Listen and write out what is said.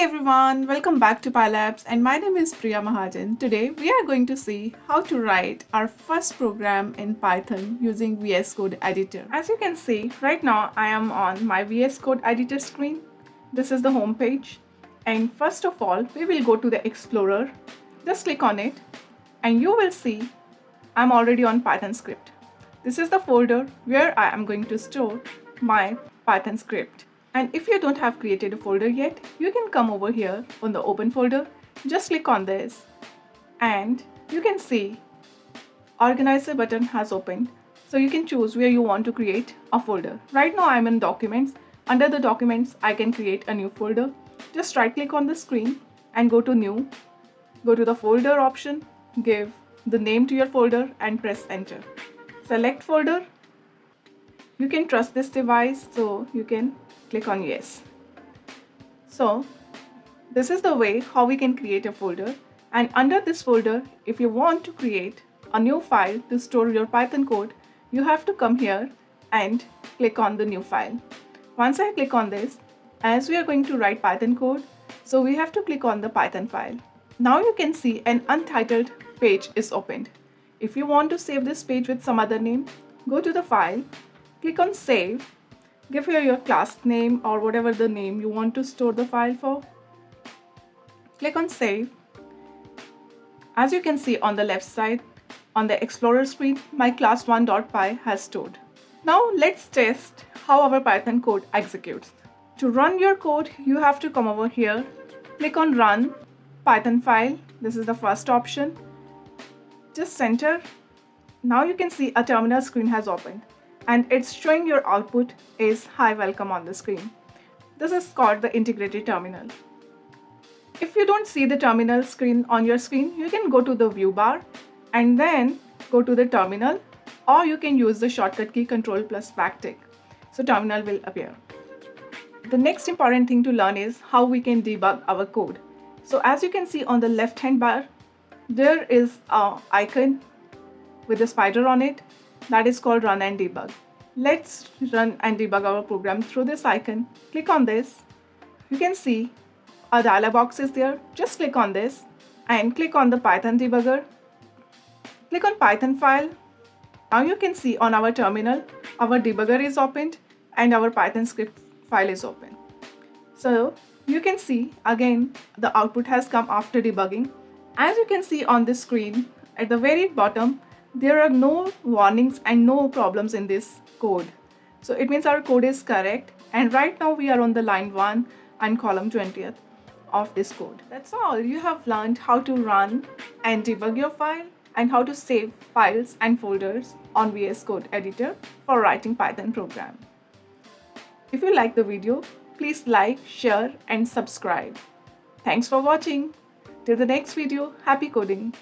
everyone, welcome back to PyLabs and my name is Priya Mahajan. Today we are going to see how to write our first program in Python using VS Code editor. As you can see, right now I am on my VS Code editor screen. This is the home page, and first of all we will go to the Explorer. Just click on it and you will see I'm already on Python script. This is the folder where I am going to store my Python script. And if you don't have created a folder yet, you can come over here on the open folder. Just click on this and you can see organizer button has opened. So you can choose where you want to create a folder. Right now I'm in documents. Under the documents, I can create a new folder. Just right click on the screen and go to new. Go to the folder option, give the name to your folder and press enter. Select folder. You can trust this device, so you can click on yes. So this is the way how we can create a folder, and under this folder, if you want to create a new file to store your Python code, you have to come here and click on the new file. Once I click on this, as we are going to write Python code, so we have to click on the Python file. Now you can see an untitled page is opened. If you want to save this page with some other name, go to the file, click on save. Give here your class name or whatever the name you want to store the file for. Click on save. As you can see on the left side, on the Explorer screen, my class1.py has stored. Now let's test how our Python code executes. To run your code, you have to come over here, click on run Python file. This is the first option. Just enter. Now you can see a terminal screen has opened, and it's showing your output is hi welcome on the screen. This is called the integrated terminal. If you don't see the terminal screen on your screen, you can go to the view bar and then go to the terminal, or you can use the shortcut key Ctrl plus backtick. So terminal will appear. The next important thing to learn is how we can debug our code. So as you can see on the left hand bar, there is an icon with a spider on it. That is called run and debug. Let's run and debug our program through this icon. Click on this. You can see a dialog box is there. Just click on this and click on the Python debugger. Click on Python file. Now you can see on our terminal, our debugger is opened and our Python script file is open. So you can see again the output has come after debugging. As you can see on the screen at the very bottom, there are no warnings and no problems in this code. So it means our code is correct, and right now we are on the line 1 and column 20th of this code. That's all. You have learned how to run and debug your file and how to save files and folders on VS Code editor for writing Python program. If you like the video, please like, share and subscribe. Thanks for watching. Till the next video, happy coding.